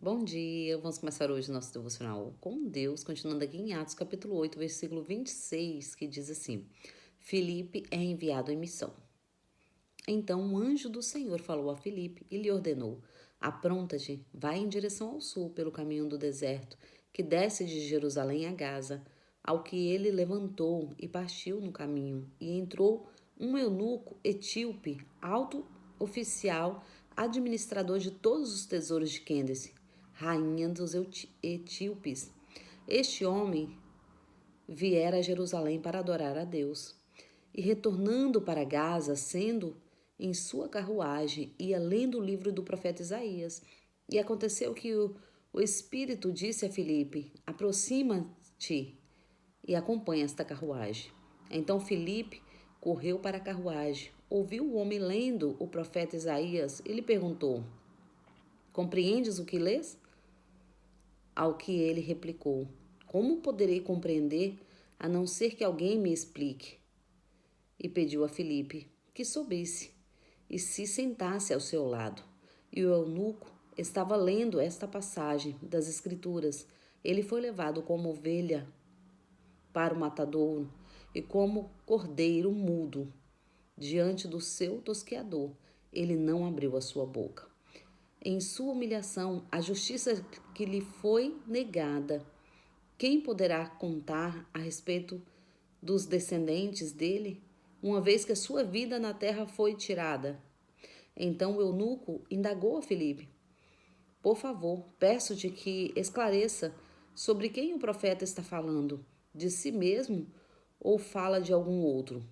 Bom dia, vamos começar hoje o nosso devocional com Deus, continuando aqui em Atos capítulo 8, versículo 26, que diz assim: Filipe é enviado em missão. Então um anjo do Senhor falou a Filipe e lhe ordenou: Apronta-te, vai em direção ao sul pelo caminho do deserto, que desce de Jerusalém a Gaza. Ao que ele levantou e partiu no caminho, e entrou um eunuco etíope, alto oficial, administrador de todos os tesouros de Quêndice, rainha dos etíopes. Este homem viera a Jerusalém para adorar a Deus. E retornando para Gaza, sendo em sua carruagem, ia lendo o livro do profeta Isaías. E aconteceu que o Espírito disse a Filipe: Aproxima-te e acompanha esta carruagem. Então Filipe correu para a carruagem, ouviu o homem lendo o profeta Isaías e lhe perguntou: Compreendes o que lês? Ao que ele replicou: Como poderei compreender, a não ser que alguém me explique? E pediu a Filipe que subisse e se sentasse ao seu lado. E o eunuco estava lendo esta passagem das Escrituras. Ele foi levado como ovelha para o matadouro e como cordeiro mudo diante do seu tosqueador. Ele não abriu a sua boca. Em sua humilhação, a justiça que lhe foi negada, quem poderá contar a respeito dos descendentes dele, uma vez que a sua vida na terra foi tirada? Então o eunuco indagou a Filipe: Por favor, peço-te que esclareça sobre quem o profeta está falando, de si mesmo ou fala de algum outro?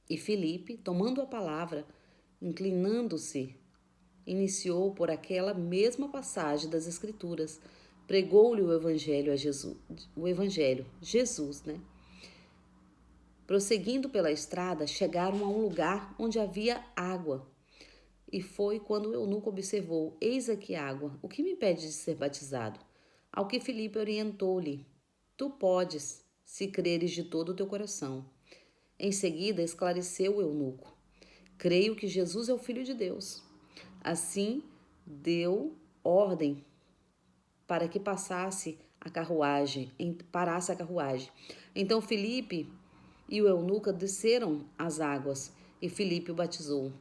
E Filipe, tomando a palavra, inclinando-se, iniciou por aquela mesma passagem das Escrituras, pregou-lhe o evangelho Jesus, né? Prosseguindo pela estrada, chegaram a um lugar onde havia água. E foi quando o eunuco observou: Eis aqui água, o que me impede de ser batizado? Ao que Filipe orientou-lhe: Tu podes, se creres de todo o teu coração. Em seguida esclareceu o eunuco: Creio que Jesus é o Filho de Deus. Assim deu ordem para que parasse a carruagem. Então Filipe e o eunuco desceram as águas, e Filipe o batizou.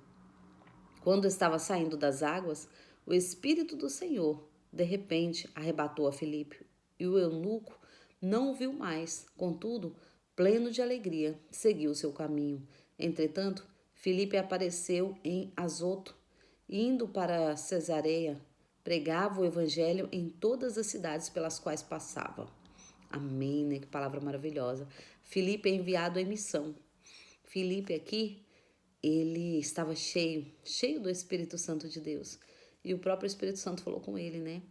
Quando estava saindo das águas, o Espírito do Senhor, de repente, arrebatou a Filipe, e o eunuco não o viu mais. Contudo, pleno de alegria, seguiu seu caminho. Entretanto, Filipe apareceu em Azoto, indo para Cesareia, pregava o evangelho em todas as cidades pelas quais passava. Amém, né? Que palavra maravilhosa. Filipe é enviado em missão. Filipe aqui, ele estava cheio do Espírito Santo de Deus. E o próprio Espírito Santo falou com ele, né?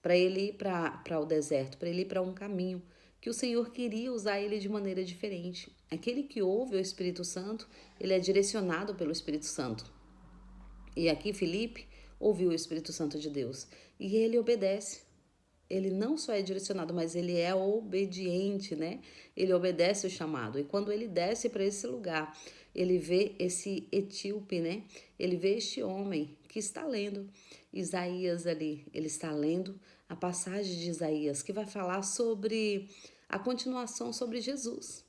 Para ele ir para o deserto, para ele ir para um caminho que o Senhor queria usar ele de maneira diferente. Aquele que ouve o Espírito Santo, ele é direcionado pelo Espírito Santo. E aqui Filipe ouviu o Espírito Santo de Deus e ele obedece. Ele não só é direcionado, mas ele é obediente, né? Ele obedece o chamado. E quando ele desce para esse lugar, ele vê esse etíope, né? Ele vê este homem que está lendo Isaías ali. Ele está lendo a passagem de Isaías, que vai falar sobre a continuação sobre Jesus.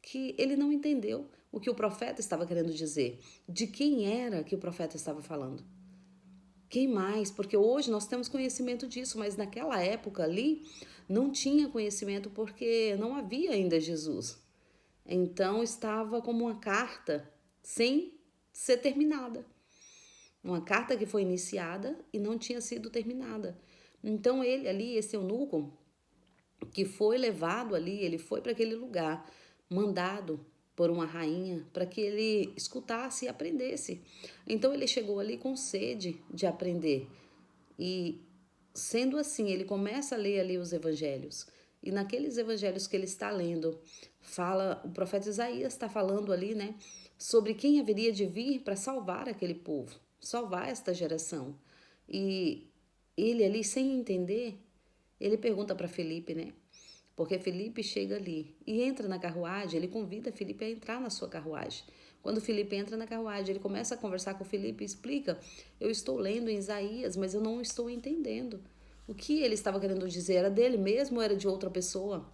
Que ele não entendeu o que o profeta estava querendo dizer, de quem era que o profeta estava falando. Quem mais? Porque hoje nós temos conhecimento disso, mas naquela época ali não tinha conhecimento porque não havia ainda Jesus. Então estava como uma carta sem ser terminada. Uma carta que foi iniciada e não tinha sido terminada. Então ele ali, esse eunuco, que foi levado ali, ele foi para aquele lugar, mandado por uma rainha para que ele escutasse e aprendesse. Então ele chegou ali com sede de aprender. E sendo assim, ele começa a ler ali os evangelhos. E naqueles evangelhos que ele está lendo, fala, o profeta Isaías está falando ali, né, sobre quem haveria de vir para salvar aquele povo, salvar esta geração. E ele ali, sem entender, ele pergunta para Felipe, né? Porque Felipe chega ali e entra na carruagem, ele convida Felipe a entrar na sua carruagem. Quando Felipe entra na carruagem, ele começa a conversar com Felipe e explica: Eu estou lendo em Isaías, mas eu não estou entendendo. O que ele estava querendo dizer era dele mesmo ou era de outra pessoa?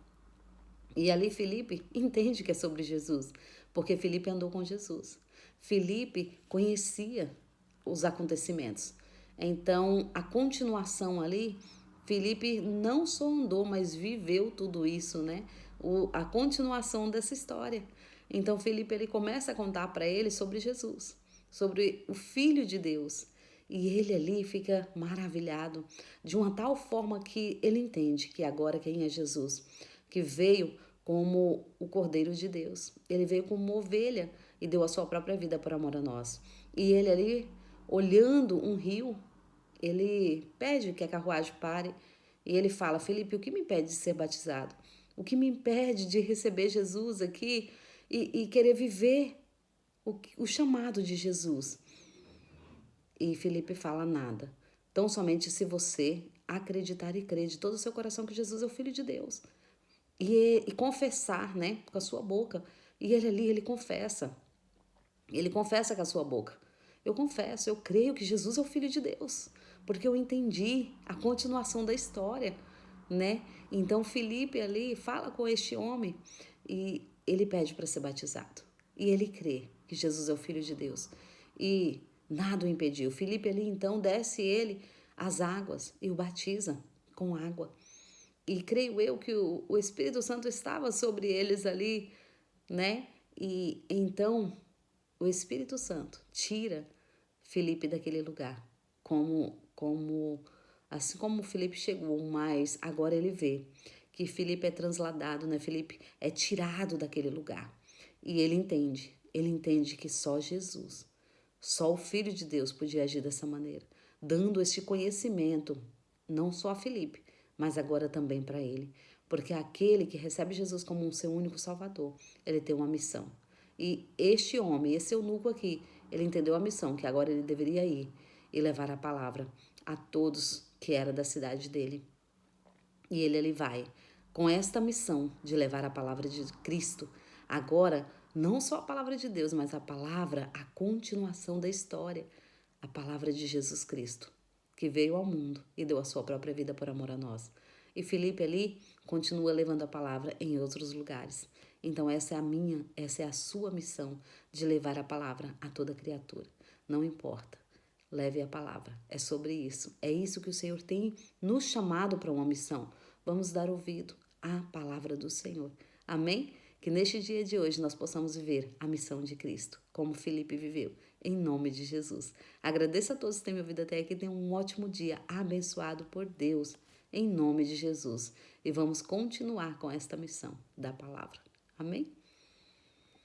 E ali Felipe entende que é sobre Jesus, porque Felipe andou com Jesus. Felipe conhecia os acontecimentos. Então, a continuação ali, Felipe não só andou, mas viveu tudo isso, né? A continuação dessa história. Então, Felipe ele começa a contar para ele sobre Jesus, sobre o Filho de Deus. E ele ali fica maravilhado, de uma tal forma que ele entende que agora quem é Jesus, que veio como o Cordeiro de Deus. Ele veio como uma ovelha e deu a sua própria vida por amor a nós. E ele ali, olhando um rio, ele pede que a carruagem pare e ele fala: Felipe, o que me impede de ser batizado? O que me impede de receber Jesus aqui e querer viver o chamado de Jesus? E Felipe fala: nada. Tão somente se você acreditar e crer de todo o seu coração que Jesus é o Filho de Deus. E confessar, né, com a sua boca. E ele ali, ele confessa. Ele confessa com a sua boca. Eu confesso, eu creio que Jesus é o Filho de Deus, porque eu entendi a continuação da história, né? Então Felipe ali fala com este homem e ele pede para ser batizado. E ele crê que Jesus é o Filho de Deus. E nada o impediu. Felipe ali então desce ele às águas e o batiza com água. E creio eu que o Espírito Santo estava sobre eles ali, né? E então o Espírito Santo tira Felipe daquele lugar, assim como Felipe chegou, mas agora ele vê que Felipe é transladado, né? Felipe é tirado daquele lugar. E ele entende que só Jesus, só o Filho de Deus podia agir dessa maneira, dando este conhecimento não só a Felipe, mas agora também para ele. Porque aquele que recebe Jesus como um seu único Salvador, ele tem uma missão. E este homem, esse eunuco aqui, ele entendeu a missão, que agora ele deveria ir e levar a palavra a todos que era da cidade dele. E ele vai com esta missão de levar a palavra de Cristo. Agora, não só a palavra de Deus, mas a palavra, a continuação da história, a palavra de Jesus Cristo, que veio ao mundo e deu a sua própria vida por amor a nós. E Felipe ali continua levando a palavra em outros lugares. Então essa é a sua missão de levar a palavra a toda criatura. Não importa. Leve a palavra. É sobre isso. É isso que o Senhor tem nos chamado para uma missão. Vamos dar ouvido à palavra do Senhor. Amém? Que neste dia de hoje nós possamos viver a missão de Cristo, como Felipe viveu, em nome de Jesus. Agradeço a todos que têm me ouvido até aqui. Tenham um ótimo dia, abençoado por Deus, em nome de Jesus. E vamos continuar com esta missão da palavra. Amém?